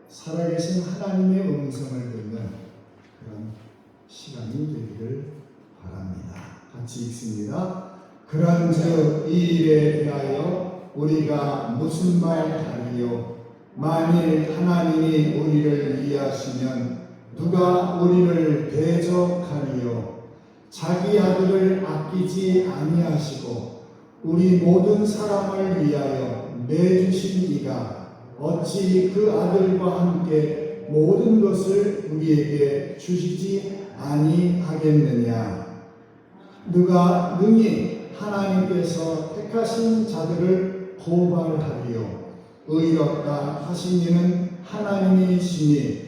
살아계신 하나님의 음성을 듣는 그런 시간이 되기를 바랍니다. 같이 읽습니다. 그런즉 이 일에 대하여 우리가 무슨 말하리요? 만일 하나님이 우리를 위하시면 누가 우리를 대적하리요? 자기 아들을 아끼지 아니하시고 우리 모든 사람을 위하여 내주신 이가 어찌 그 아들과 함께 모든 것을 우리에게 주시지 아니하겠느냐? 누가 능히 하나님께서 택하신 자들을 고발하리요? 의롭다 하신 이는 하나님이시니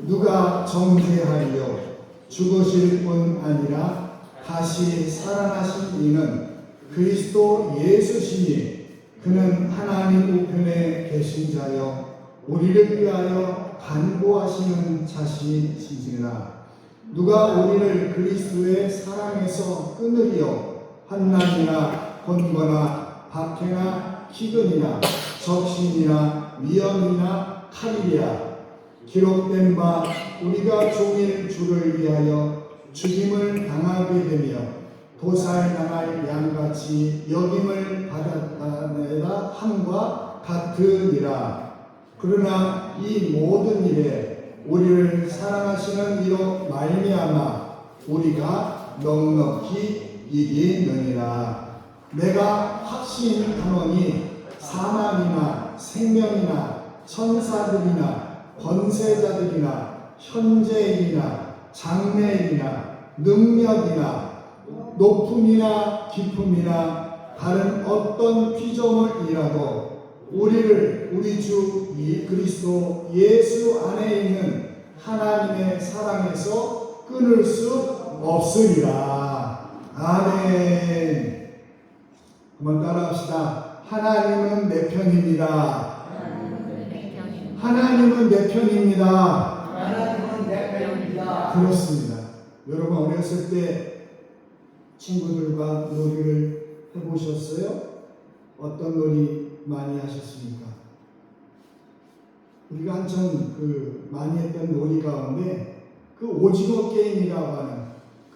누가 정죄하리요? 죽으실 뿐 아니라 다시 살아나신 이는 그리스도 예수시니 그는 하나님 우편에 계신 자여 우리를 위하여 간구하시는 자시시니라. 누가 우리를 그리스도의 사랑에서 끊으리요? 환난이나 곤고나 박해나 기근이나 적신이나 위험이나 칼이랴. 기록된 바 우리가 종일 주를 위하여 죽임을 당하게 되며 도살당할 양같이 여김을 받았다내다 함과 같으니라. 그러나 이 모든 일에 우리를 사랑하시는 이로 말미암아 우리가 넉넉히 이기느니라. 내가 확신하노니 사망이나 생명이나 천사들이나 권세자들이나 현재일이나 장래일이나 능력이나 높음이나 깊음이나 다른 어떤 피조물이라도 우리를 우리 주 그리스도 예수 안에 있는 하나님의 사랑에서 끊을 수 없으리라. 아멘. 한번 따라합시다. 하나님은 내 편입니다. 하나님은 내 편입니다. 하나님은 내 편입니다. 그렇습니다. 여러분 어렸을 때 친구들과 놀이를 해보셨어요? 어떤 놀이 많이 하셨습니까? 우리가 한참 많이 했던 놀이 가운데 그 오징어 게임이라고 하는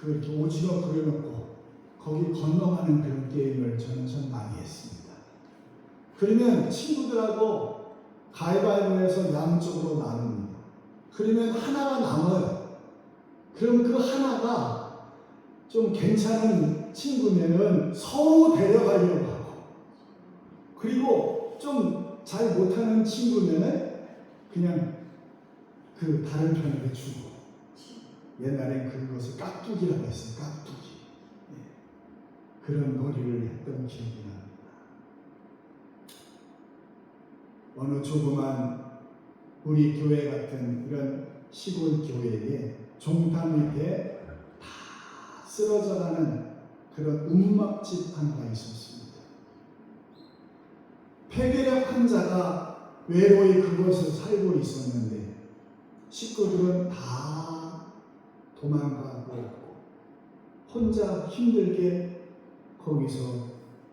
이렇게 오징어 그려놓고 거기 건너가는 그런 게임을 저는 참 많이 했습니다. 그러면 친구들하고 가위바위보해서 양쪽으로 나눕니다. 그러면 하나가 남아요. 그럼 그 하나가 좀 괜찮은 친구면은 서로 데려가려고 하고, 그리고 좀 잘 못하는 친구면은 그냥 그 다른 편에게 주고. 옛날엔 그것을 깍두기라고 했어요. 깍두기. 그런 놀이를 했던 기억이 납니다. 어느 조그만 우리 교회 같은 이런 시골 교회에 종탑 밑에 다 쓰러져가는 그런 움막집 하나가 있었습니다. 폐결핵 환자가 외로이 그곳에 살고 있었는데 식구들은 다 도망가고 혼자 힘들게 거기서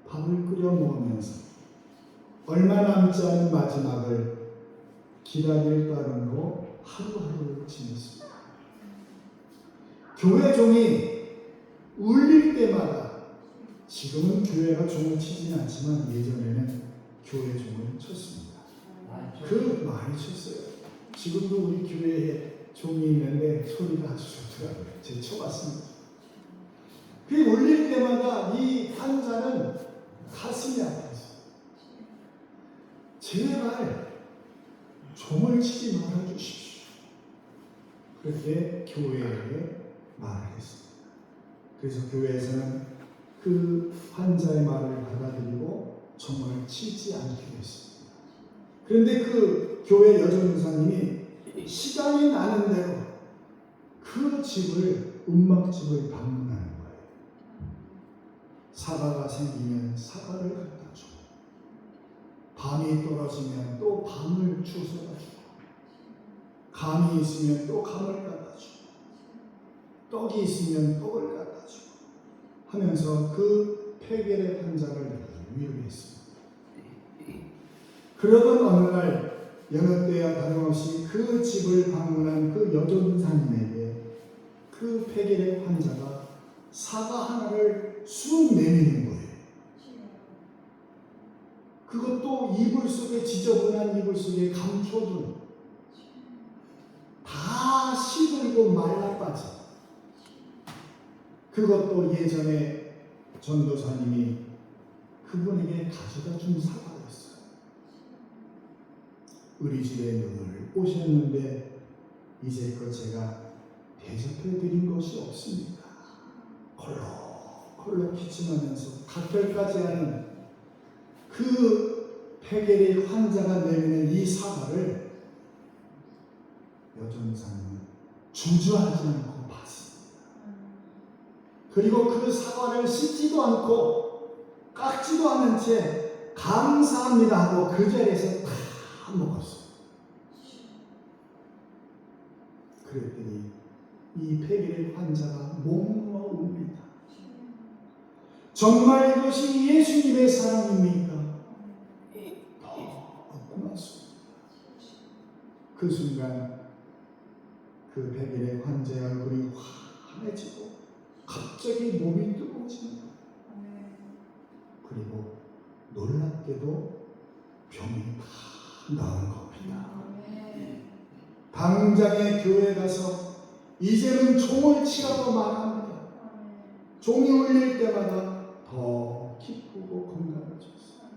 밥을 끓여 먹으면서 얼마 남지 않은 마지막을 기다릴 따름으로 하루하루를 지냈습니다. 교회 종이 울릴 때마다, 지금은 교회가 종을 치지는 않지만 예전에는 교회 종을 쳤습니다. 많이 쳤어요. 지금도 우리 교회에 종이 있는데 소리가 아주 좋더라고요. 제가 쳐봤습니다. 그 울릴 때마다 이 환자는 가슴이 아팠어요. 제발 종을 치지 말아 주십시오. 그렇게 교회에 말을 했습니다. 그래서 교회에서는 그 환자의 말을 받아들이고 종을 치지 않기로 했습니다. 그런데 그 교회 여전사님이 시간이 나는 대로 그 집을, 움막집을 방문하는 거예요. 사과가 생기면 사과를 갖다 주고, 밤이 떨어지면 또 밤을 주워서 주고, 감이 있으면 또 감을 갖다 주고, 떡이 있으면 떡을 갖다 주고 하면서 그 폐결의 환자를 위로했습니다. 그러던 어느 날 여느 때와 다름없이 그 집을 방문한 그 여전사님에게 그 폐결핵 환자가 사과 하나를 쑥 내미는 거예요. 그것도 이불 속에, 지저분한 이불 속에 감춰둔, 다 시들고 말라빠진, 그것도 예전에 전도사님이 그분에게 가져다 준 사과였어요. 우리 집에 늘 오셨는데 이제껏 제가 대접해 드린 것이 없습니다. 콜록콜록 기침하면서 각별까지 하는 그 폐결핵 환자가 내미는 이 사과를 여전사님은 주저하지 않고 봤습니다. 그리고 그 사과를 씻지도 않고 깎지도 않은 채 감사합니다 하고 그 자리에서 다 먹었어요. 그랬더니 이 폐결핵 환자가 몸으로 웁니다. 정말 이것이 예수님의 사랑입니까? 더 고맙습니다. 그 순간 그 폐결핵 환자의 얼굴이 환해지고 갑자기 몸이 뜨거워지는 거예요. 그리고 놀랍게도 병이 다 나은 겁니다. 당장에 교회 가서 이제는 종을 치라고 말합니다. 종이 울릴 때마다 더 기쁘고 건강해졌어요.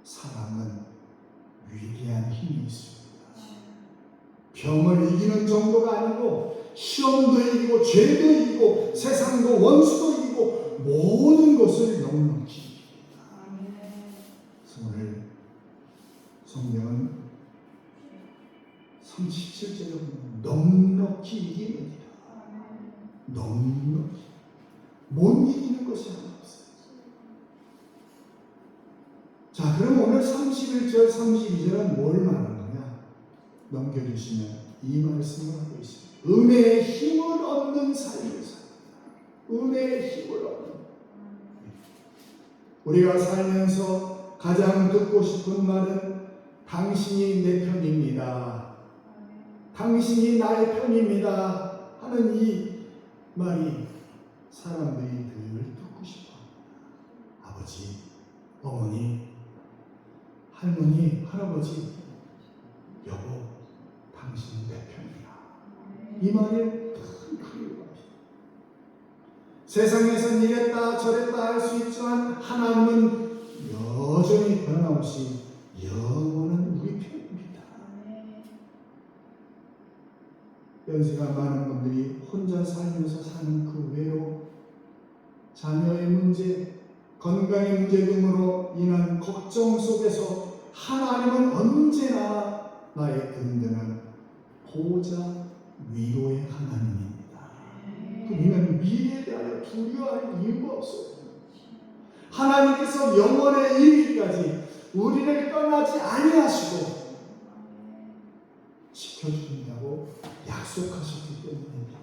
사랑은 위대한 힘이 있습니다. 병을 이기는 정도가 아니고 시험도 이기고 죄도 이기고 세상도 원수도 이기고 모든 것을 넉넉히 이깁니다. 오늘 성경은 37절에 보면 넉넉히 이깁니다. 넉넉히. 못 이기는 것이 하나 없어요. 자, 그럼 오늘 31절, 32절은 뭘 말하는 거냐? 넘겨주시면 이 말씀을 하고 있습니다. 은혜의 힘을 얻는 삶을 삽니다. 은혜의 힘을 얻는. 우리가 살면서 가장 듣고 싶은 말은 당신이 내 편입니다. 당신이 나의 편입니다. 하는 이 말이 사람들이 늘 듣고 싶어 합니다. 아버지, 어머니, 할머니, 할아버지, 여보, 당신은 내 편이야. 이 말을 큰 크게 합니다. 세상에선 이랬다 저랬다 할 수 있지만 하나님은 여전히 변함없이 영원한 우리 편입니다. 연세가 많은 분들이 혼자 살면서 사는 그 외로움, 자녀의 문제, 건강의 문제 등으로 인한 걱정 속에서 하나님은 언제나 나의 든든한 보호자, 위로의 하나님입니다. 우리는 미래에 대하여 두려워할 이유가 없어요. 하나님께서 영원의 이르기까지 우리를 떠나지 아니하시고 지켜주신다고 약속하셨기 때문입니다.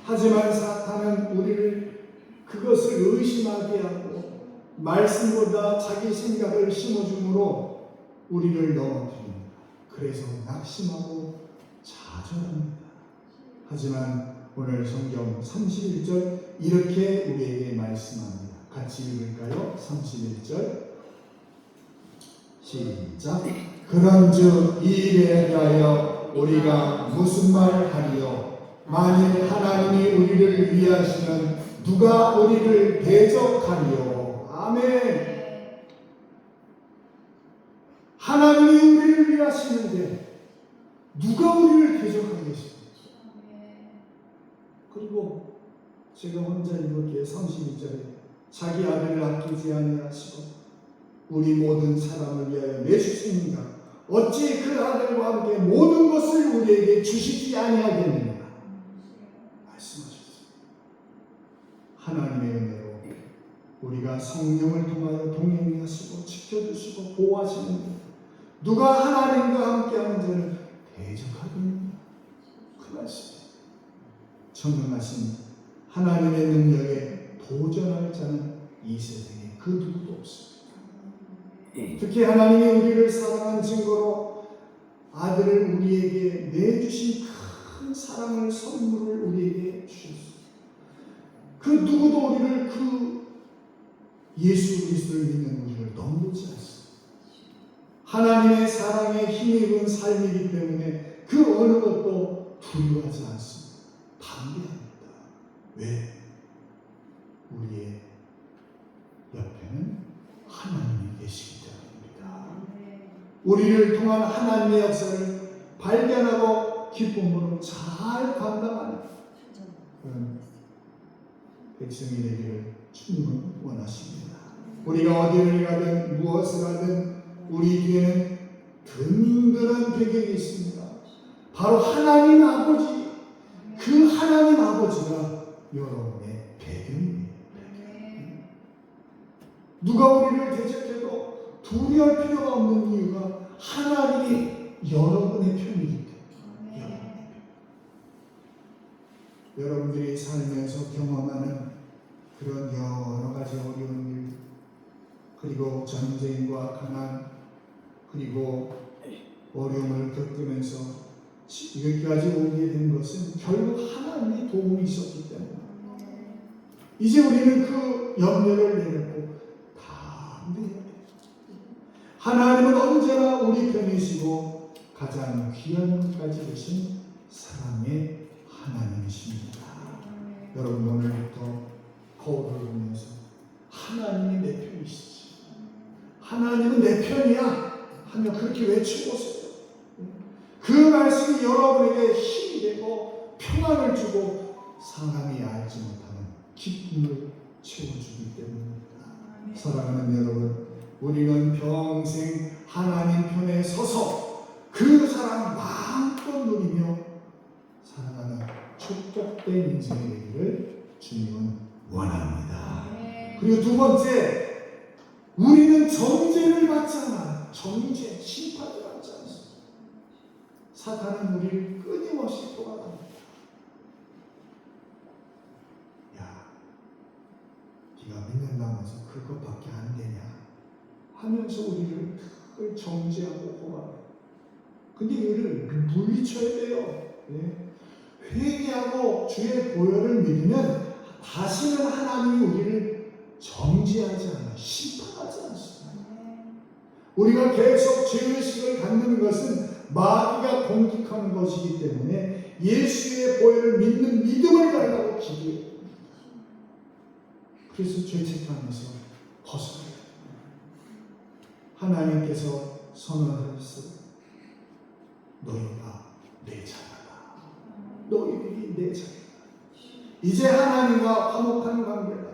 하지만 사탄은 우리를 그것을 의심하게 하고 말씀보다 자기 생각을 심어줌으로 우리를 넘어뜨립니다. 그래서 낙심하고 좌절합니다. 하지만 오늘 성경 31절 이렇게 우리에게 말씀합니다. 같이 읽을까요? 31절 시작. 그런즉 이 일에 대하여 우리가 무슨 말 하리요? 만일 하나님이 우리를 위하시면 누가 우리를 대적하리요? 아멘. 하나님이 우리를 위하시는데 누가 우리를 대적하겠습니까? 그리고 제가 혼자 읽을게요. 32절에 자기 아들을 아끼지 아니하시고 우리 모든 사람을 위하여 내주십니까? 어찌 그 아들과 함께 모든 것을 우리에게 주시지 아니하겠느냐? 말씀하셨습니다. 하나님의 은혜로 우리가 성령을 통하여 동행하시고 지켜주시고 보호하시는데 누가 하나님과 함께하는 자는 대적하겠느냐? 그 말씀이에요. 전능하신 하나님의 능력에 도전할 자는 이 세상에 그 누구도 없습니다. 특히 하나님이 우리를 사랑한 증거로 아들을 우리에게 내주신 큰 사랑을 선물을 우리에게 주셨습니다. 그 누구도 우리를 그 예수 그리스도를 믿는 우리를 넘보지 않습니다. 하나님의 사랑에 힘입은 삶이기 때문에 그 어느 것도 두려워하지 않습니다. 담대합니다. 왜? 우리의 옆에는 하나님이 계시기 때문입니다. 우리를 통한 하나님의 역사를 발견하고 기쁨으로 잘 감당하는 그런 백성이 되기를 주님은 원하십니다. 우리가 어디를 가든 무엇을 하든 우리 뒤에는 든든한 배경이 있습니다. 바로 하나님 아버지, 그 하나님 아버지가 여러분의 배경입니다. 누가 우리를 대적해도 두려울 필요가 없는 이유가 하나님이 여러분의 편이기 때문에. 여러분들이 살면서 경험하는 그런 여러 가지 어려운 일, 그리고 전쟁과 가난, 그리고 어려움을 겪으면서 여기까지 오게 된 것은 결국 하나님의 도움이 있었기 때문에 이제 우리는 그 염려를 내려놓고 담대해야 돼요. 하나님은 언제나 우리 편이시고 가장 귀한 것까지 주신 사랑의 하나님이십니다. 여러분 오늘부터 거울을 보면서 하나님이 내 편이시지, 하나님은 내 편이야 하며 그렇게 외치보세요. 그 말씀이 여러분에게 힘이 되고 평안을 주고 사람이 알지 못하는 기쁨을 채워주기 때문입니다. 사랑하는 여러분, 우리는 평생 하나님 편에 서서 그 사랑 마음껏 누리며 살아가는 축복된 인생이 되기를 주님은 원합니다. 그리고 두 번째, 우리는 정죄를 받지 않아요. 정죄, 심판을 받지 않습니다. 사탄은 우리를 끊임없이 도와갑니다. 야, 네가 믿는다면서 그것밖에 안 되냐 하면서 우리를 늘 정죄하고 호강해요. 근데 이거를 물리쳐야 돼요. 네. 회개하고 주의 보혈을 믿으면 다시는 하나님이 우리를 정죄하지 않아요. 심판하지 않습니다. 우리가 계속 죄의식을 갖는 것은 마귀가 공격하는 것이기 때문에 예수의 보혈을 믿는 믿음을 달라고 기도해요. 그래서 죄책감에서 벗어나야 돼요. 하나님께서 선언하셨어요. 너희가 내 자녀다. 너희들이 내 자녀다. 이제 하나님과 화목한 관계다.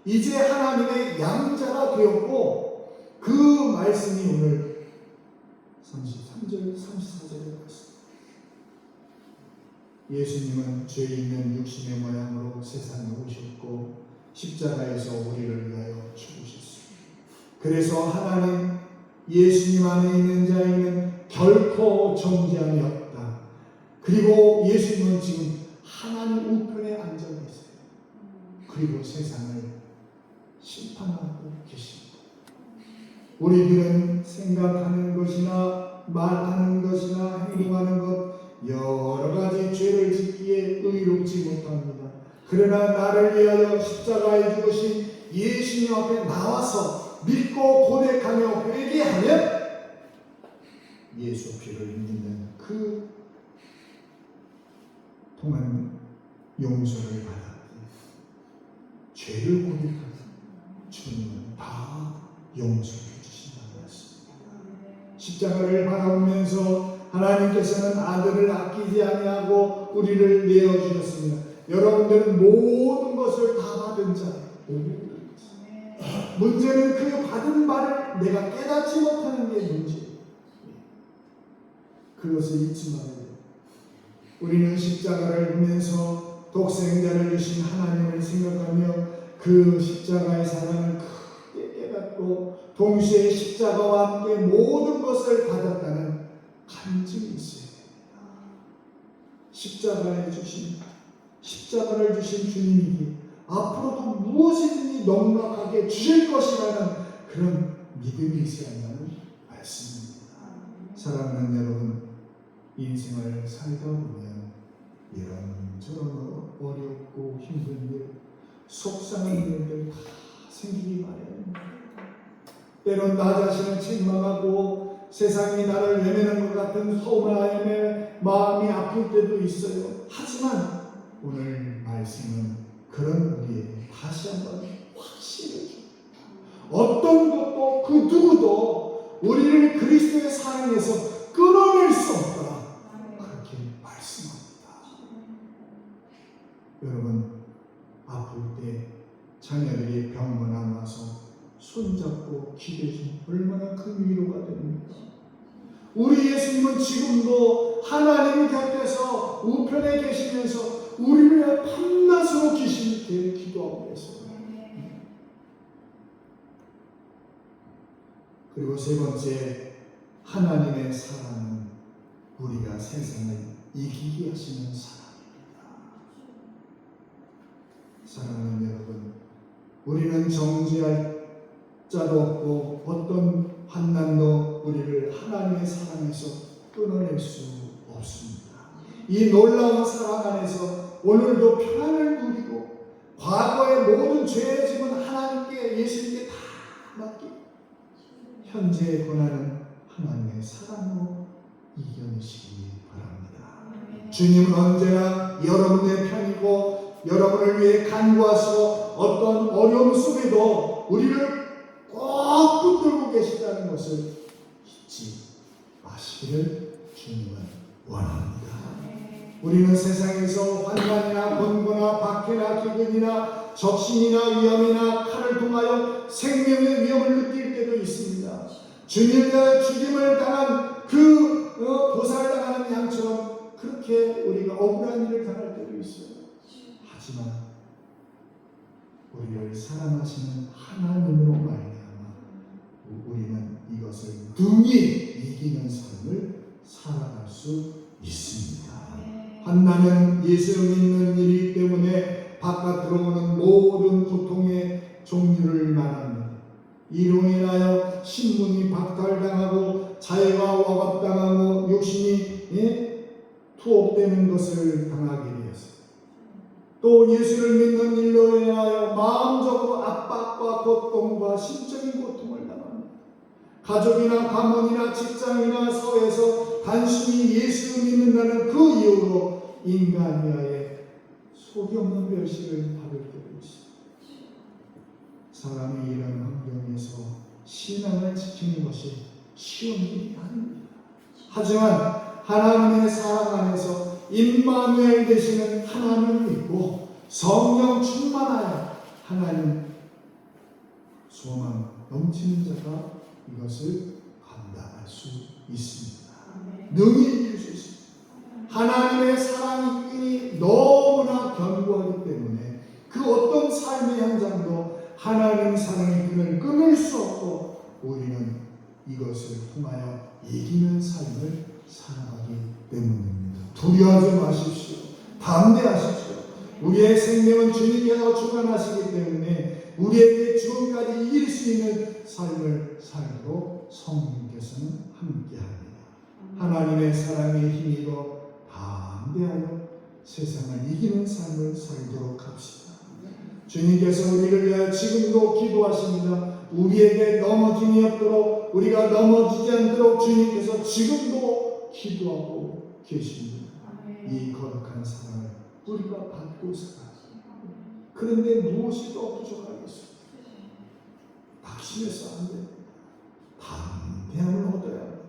이제 하나님의 양자가 되었고 그 말씀이 오늘 33절, 34절에 나왔습니다. 예수님은 죄 있는 육신의 모양으로 세상에 오셨고 십자가에서 우리를 위하여 죽으셨습니다. 그래서 하나님, 예수님 안에 있는 자에게는 결코 정죄함이 없다. 그리고 예수님은 지금 하나님 우편에 앉아 계세요. 그리고 세상을 심판하고 계십니다. 우리들은 생각하는 것이나 말하는 것이나 행동하는 것 여러 가지 죄를 짓기에 의롭지 못합니다. 그러나 나를 위하여 십자가에 죽으신 예수님 앞에 나와서 믿고 고백하며 회개하면 예수 피를 믿는 그 통한 용서를 받아 죄를 고백하는 주님은 다 용서해 주신다는 말씀입니다. 십자가를 바라보면서 하나님께서는 아들을 아끼지 아니하고 우리를 내어주셨습니다. 여러분들은 모든 것을 다 받은 자예요. 문제는 그 받은 바를 내가 깨닫지 못하는 게 문제예요. 그것을 잊지 말아야 돼요. 우리는 십자가를 보면서 독생자를 주신 하나님을 생각하며 그 십자가의 사랑을 크게 깨닫고 동시에 십자가와 함께 모든 것을 받았다는 간증이 있어야 됩니다. 십자가를 주신 주님이 앞으로도 무엇이든지 넉넉하게 주실 것이라는 그런 믿음이 있어야 한다는 말씀입니다. 사랑하는 여러분, 인생을 살다 보면 이런저런 어렵고 힘든 일, 속상한 일들 다 생기기 마련입니다. 때론 나 자신을 책망하고 세상이 나를 외면한 것 같은 서운함에 마음이 아플 때도 있어요. 하지만 오늘 말씀은 그런 우리에게 다시 한번 확신을 줍니다. 어떤 것도 그 누구도 우리를 그리스도의 사랑에서 끊어낼 수 없다. 그렇게 말씀합니다. 여러분, 아플 때 자녀들이 병원에 와서 손잡고 기대주면 얼마나 큰 위로가 됩니까? 우리 예수님은 지금도 하나님 곁에서 우편에 계시면서 우리를 위해 밤낮으로 귀신께 기도하고 계세요. 그리고 세 번째, 하나님의 사랑은 우리가 세상을 이기게 하시는 사랑입니다. 사랑하는 여러분, 우리는 정죄할 자도 없고 어떤 환난도 우리를 하나님의 사랑에서 끊어낼 수 없습니다. 이 놀라운 사랑 안에서 오늘도 평안을 누리고 과거의 모든 죄의 짐은 하나님께, 예수님께 다 맡기고 현재의 고난은 하나님의 사랑으로 이겨내시기 바랍니다. 주님은 언제나 여러분의 편이고 여러분을 위해 간구하시고 어떤 어려움 속에도 우리를 꼭 붙들고 계시다는 것을 잊지 마시기를 주님은 원합니다. 우리는 세상에서 환난이나 번거나 박해나 기근이나 적신이나 위험이나 칼을 통하여 생명의 위험을 느낄 때도 있습니다. 주님과 죽임을 당한 그 도살당하는 양처럼 그렇게 우리가 억울한 일을 당할 때도 있어요. 하지만 우리를 사랑하시는 하나님으로 말미암아 우리는 이것을 능히 이기는 삶을 살아갈 수 있습니다. 환난은 예수를 믿는 일이기 때문에 바깥으로 오는 모든 고통의 종류를 말합니다. 이로 인하여 신분이 박탈당하고 자유가 억압당하고 욕심이 투옥되는 것을 당하게 되었습니다. 또 예수를 믿는 일로 인하여 마음적으로 압박과 고통과 심적인 고통을 당합니다. 가족이나 가문이나 직장이나 사회에서 단순히 예수를 믿는다는 그 이유로 인간 위하에 속이 없는 멸시를 받을 때도 있습니다. 사람이 이런 환경에서 신앙을 지키는 것이 쉬운 일이 아닙니다. 하지만 하나님의 사랑 안에서 임마누엘 되시는 하나님을 믿고 성령 충만하여 하나님 소망 넘치는 자가 이것을 감당할 수 있습니다. 능히 이길 수 있습니다. 하나님의 사랑이 너무나 견고하기 때문에 그 어떤 삶의 현장도 하나님의 사랑의 끈을 끊을 수 없고 우리는 이것을 통하여 이기는 삶을 살아가기 때문입니다. 두려워하지 마십시오. 담대하십시오. 우리의 생명은 주님께서 주관하시기 때문에 우리에게 죽음까지 이길 수 있는 삶을 살도록 성령께서는 함께합니다. 하나님의 사랑의 힘으로 담대하여 세상을 이기는 삶을 살도록 합시다. 주님께서 우리를 위하여 지금도 기도하십니다. 우리에게 넘어짐이 없도록 우리가 넘어지지 않도록 주님께서 지금도 기도하고 계십니다. 이 거룩한 사랑을 우리가 받고 살아가십니다. 그런데 무엇이 더 부족하겠습니까? 낙심해서 안 됩니다. 담대함을 얻어야 합니다.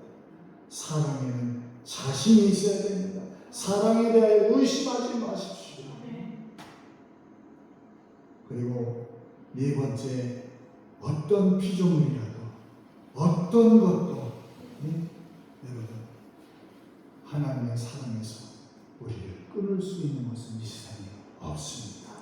사랑에는 자신이 있어야 됩니다. 사랑에 대하여 의심하지 마십시오. 그리고 네 번째, 어떤 피조물이라도 어떤 것도 여러분 하나님의 사랑에서 우리를 끊을 수 있는 것은 이 세상에 없습니다.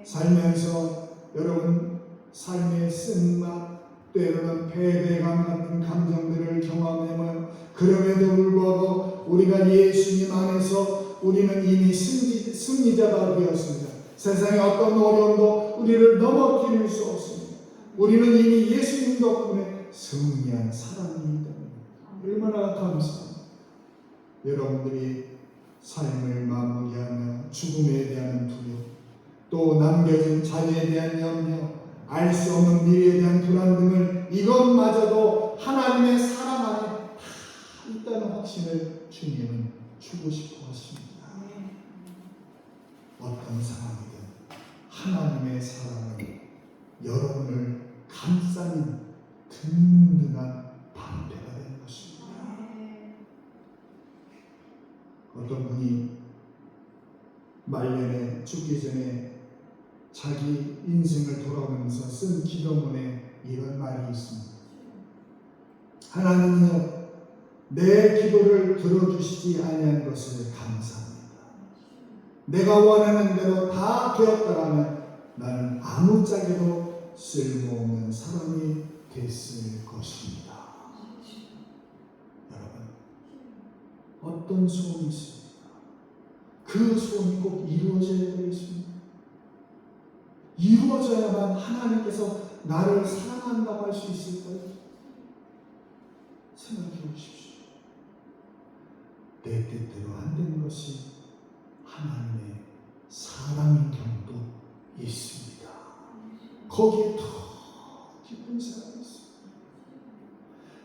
살면서 여러분 삶의 쓴맛 때로는 패배감 같은 감정들을 경험하며 그럼에도 불구하고 우리가 예수님 안에서 우리는 이미 승리자가 되었습니다. 세상의 어떤 어려움도 우리를 넘어뜨릴 수 없습니다. 우리는 이미 예수님 덕분에 승리한 사랑이기 때문에 얼마나 감사합니다. 여러분들이 삶을 마무리하며 죽음에 대한 두려움, 또 남겨진 자녀에 대한 염려, 알 수 없는 미래에 대한 불안 등을 이것마저도 하나님의 사랑 안에 다 있다는 확신을 주님은 주고 싶어 하십니다. 어떤 상황이든 하나님의 사랑은 여러분을 감싸는 든든한 방패가 되는 것입니다. 어떤 분이 말년에 죽기 전에 자기 인생을 돌아보면서 쓴 기도문에 이런 말이 있습니다. 하나님이여, 내 기도를 들어주시지 아니한 것을 감사합니다. 내가 원하는 대로 다 되었다라면 나는 아무짝에도 쓸모없는 사람이 됐을 것입니다. 여러분, 어떤 소원이 있습니까? 그 소원이 꼭 이루어져야 되겠습니다. 이루어져야만 하나님께서 나를 사랑한다고 할 수 있을까요? 생각해 보십시오. 내 뜻대로 안 되는 것이 하나님의 사랑인 경우도 있습니다. 거기에 더 깊은 사랑이 있습니다.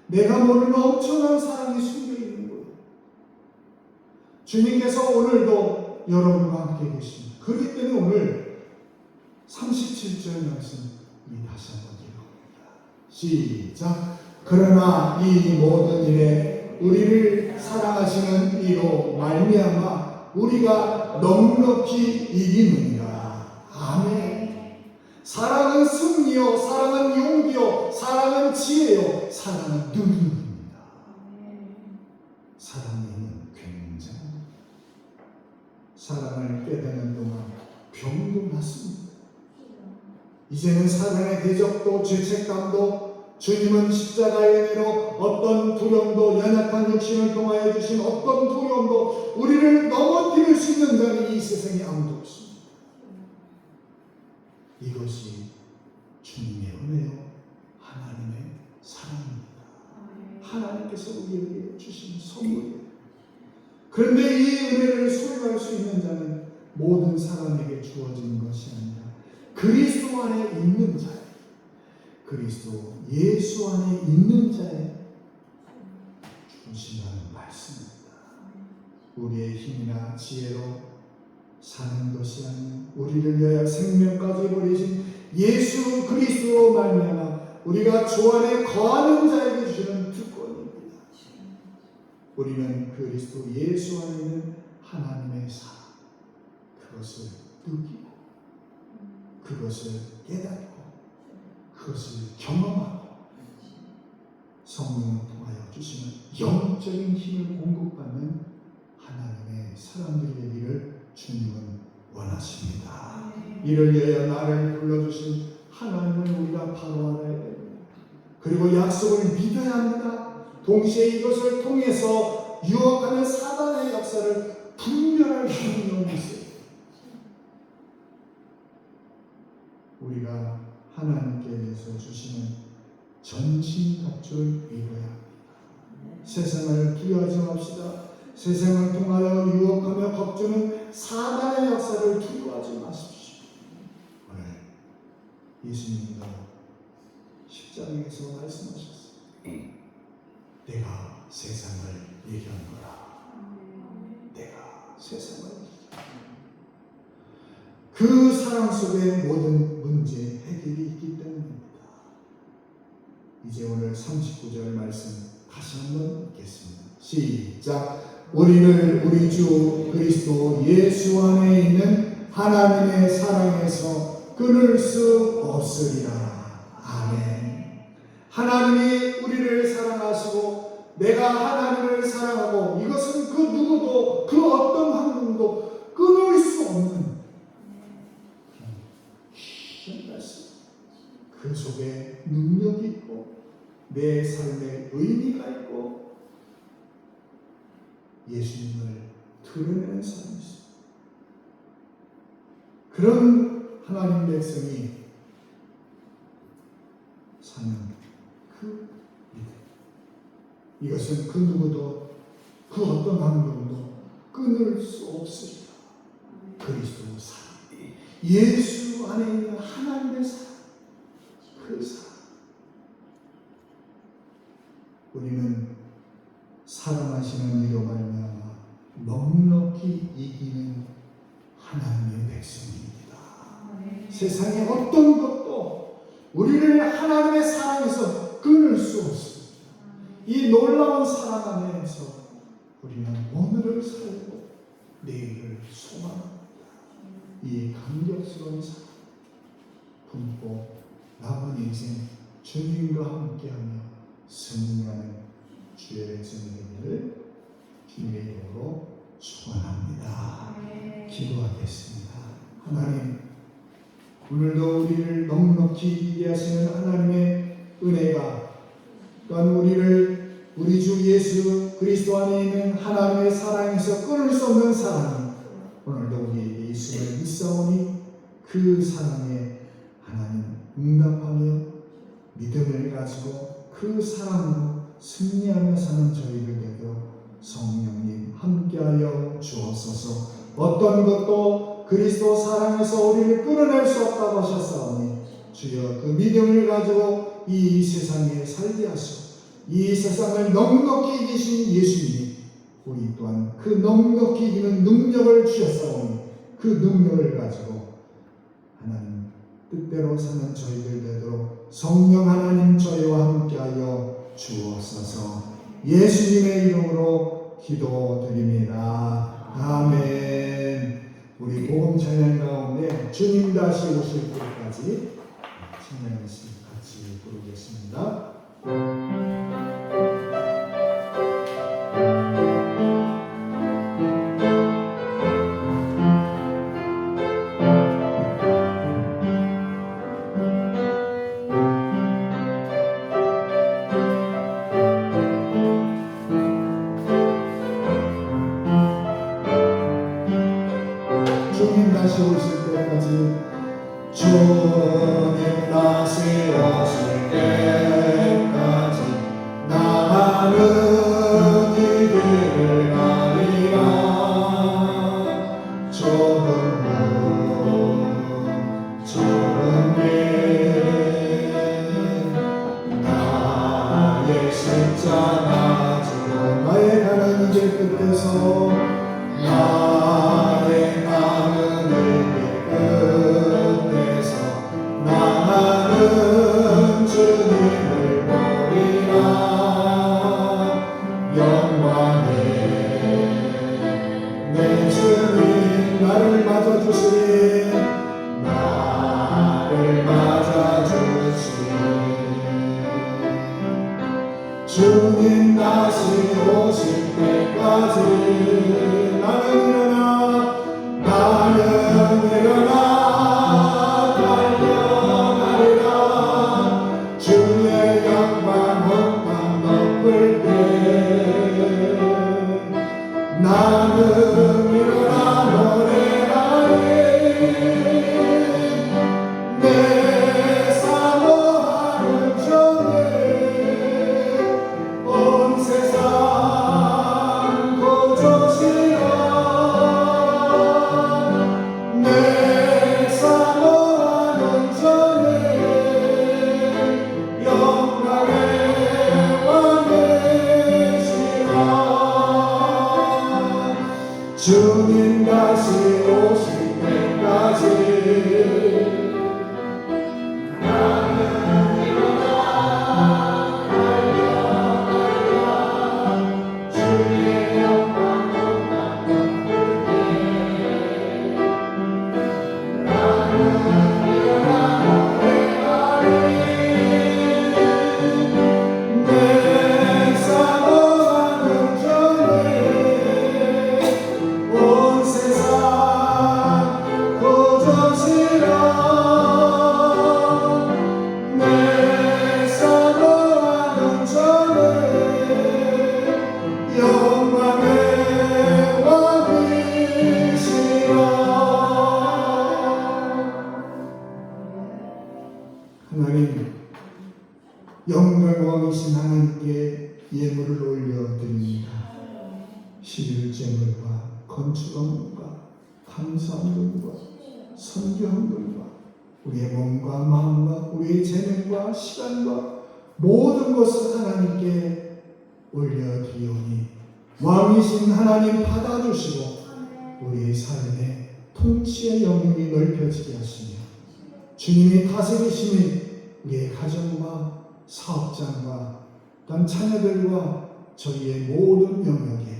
내가 모르는 엄청난 사랑이 숨겨 있는 거예요. 주님께서 오늘도 여러분과 함께 계십니다. 그렇기 때문에 오늘 37절 말씀 다시 한번 읽어봅니다. 시작. 그러나 이 모든 일에 우리를 사랑하시는 이로 말미암아 우리가 넉넉히 이기느니라. 아멘. 사랑은 승리요, 사랑은 용기요, 사랑은 지혜요, 사랑은 능력입니다. 사랑의 힘은 굉장합니다. 사랑을 깨닫는 동안 병도 났습니다. 이제는 사단의 대적도 죄책감도 주님은 십자가의 은혜로 어떤 두려움도, 연약한 육신을 통하여 주신 어떤 두려움도 우리를 넘어뜨릴 수 있는 자는 이 세상에 아무도 없습니다. 이것이 주님의 은혜요, 하나님의 사랑입니다. 하나님께서 우리에게 주신 선물이에요. 그런데 이 은혜를 소유할 수 있는 자는 모든 사람에게 주어진 것이 아니라 그리스도 안에 있는 자예요. 그리스도 예수 안에 있는 자의 주신다는 말씀입니다. 우리의 힘이나 지혜로 사는 것이 아닌 우리를 위하여 생명까지 버리신 예수 그리스도로 말미암아 우리가 주 안에 거하는 자에게 주시는 특권입니다. 우리는 그리스도 예수 안에 있는 하나님의 사랑, 그것을 느끼고 그것을 깨닫고 그것을 경험하고 성령을 통하여 주시는 영적인 힘을 공급받는 하나님의 사람들이 되기를 주님은 원하십니다. 이를 위하여 나를 불러주신 하나님을 우리가 바로 알아야 됩니다. 그리고 약속을 믿어야 합니다. 동시에 이것을 통해서 유혹하는 사단의 역사를 분별할 힘이 있어요. 우리가 하나님께서 주시는 전신갑주를 입어야 합니다. 세상을 두려워하지 맙시다. 세상을 통하여 유혹하며 겁주는 사단의 역사를 두려워하지 마십시오. 오늘 예수님도 십자가에서 말씀하셨어요. 내가 세상을 이겨노라. 내가 세상을 이겨노라. 그 사랑 속에 모든 문제 해결이 있기 때문입니다. 이제 오늘 39절 말씀 다시 한번 읽겠습니다. 시작. 우리를 우리 주 그리스도 예수 안에 있는 하나님의 사랑에서 끊을 수 없으리라. 아멘. 하나님이 우리를 사랑하시고 내가 하나님을 사랑하고 이것은 그 누구도 그 어떤 한 놈도 끊을 수 없는 그 속에 능력이 있고 내 삶에 의미가 있고 예수님을 드러내는 삶이 있습니다. 그런 하나님 백성이 사는 그 이것은 그 누구도 그 어떤 한 분도 끊을 수 없습니다. 그리스도 사랑, 예수 안에 있는 하나님의 사랑, 그 사랑. 우리는 사랑하시는 이로 말미암아 넉넉히 이기는 하나님의 백성입니다. 세상의 어떤 것도 우리를 하나님의 사랑에서 끊을 수 없습니다. 이 놀라운 사랑 안에서 우리는 오늘을 살고 내일을 소망합니다. 이 감격스러운 사랑 품고 남은 인생 주님과 함께하며 승리하는 주의 백성들을 주님의 이름으로 축원합니다. 기도하겠습니다. 하나님, 오늘도 우리를 넉넉히 이기게 하시는 하나님의 은혜가 또한 우리 주 예수 그리스도 안에 있는 하나님의 사랑에서 끊을 수 없는 사랑이 오늘도 우리에게 있음을 믿사오니 그 사랑에 하나님 응답하며 믿음을 가지고 그 사랑으로 승리하며 사는 저희들 되도록 성령님 함께하여 주옵소서. 어떤 것도 그리스도 사랑에서 우리를 끊어낼 수 없다고 하셨사오니 주여 그 믿음을 가지고 이 세상에 살게 하시고 이 세상을 넉넉히 이기신 예수님이 우리 또한 그 넉넉히 이기는 능력을 주셨사오니 그 능력을 가지고 하나님 뜻대로 사는 저희들 되도록 성령 하나님 저희와 함께하여 주옵소서. 예수님의 이름으로 기도드립니다. 아멘. 우리 복음 찬양 가운데 주님 다시 오실 때까지 찬양을 같이 부르겠습니다. 주님 다시 오실 때까지 주님 다시 오실 때까지 나는 이들을 가리라. 좁은 문 좁은 길 나의 십자가 지고 나의 가는 길 끝에서 나의 가는 길 끝에서 나는 주님을 보리라. 영광의 내 주님 나를 맞아주시니 나를 맞아주시니 주님 다시 오실 때까지 나는 일어나 달려가리라. 주의 영광 온 땅 덮을 때 나는 일어나 노래하리. 내 사모하는 전에 온 세상 고조시라. 내 사모하는 전에 영광의 왕 되시라. 주님 다시 오실 때까지 온 세상 고조시라. 구제물과 건축원금과 감사원금과 선교원금과 우리의 몸과 마음과 우리의 재능과 시간과 모든 것을 하나님께 올려드리오니 왕이신 하나님 받아주시고 우리의 삶의 통치의 영역이 넓혀지게 하시며 주님이 다스리심이 우리의 가정과 사업장과 또한 자녀들과 저희의 모든 영역에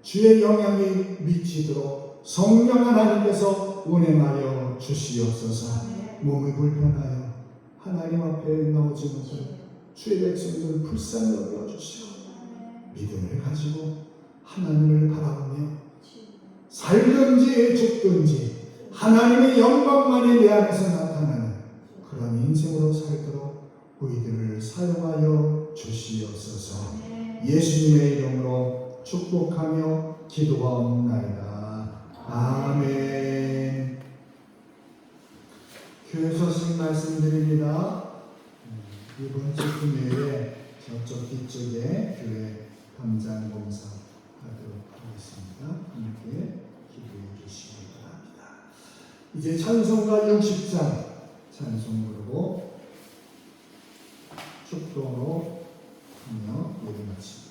주의 영향이 미치도록 성령 하나님께서 운행하여 주시옵소서. 몸이 불편하여 하나님 앞에 나오지 못한 주의 백성들 불쌍히 여겨주시고 믿음을 가지고 하나님을 바라보며 살든지 죽든지 하나님의 영광만이 내 안에서 나타나는 그런 인생으로 살도록 우리들을 사용하여 주시옵소서. 예수님의 이름으로 축복하며 기도하옵나이다. 아멘. 교회 소식 말씀드립니다. 이번 주 금요일에 저쪽 뒤쪽에 교회 담장 봉사 하도록 하겠습니다. 함께 기도해 주시기 바랍니다. 이제 찬송가 60장 찬송 부르고 축도로 하며 예배 마칩니다.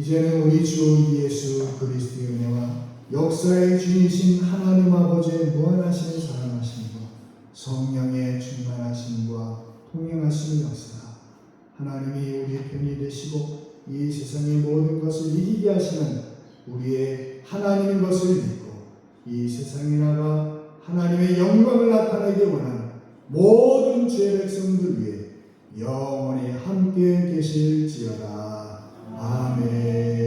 이제는 우리 주 예수 그리스도의 은혜와 역사의 주이신 하나님 아버지의 무한하신 사랑하심과 성령의 충만하심과 통행하심의 역사가 하나님이 우리의 편이 되시고 이 세상의 모든 것을 이기게 하시는 우리의 하나님인 것을 믿고 이 세상에 나가 하나님의 영광을 나타내기 원하는 모든 주의 백성들 위해 영원히 함께 계실지어다. 아멘.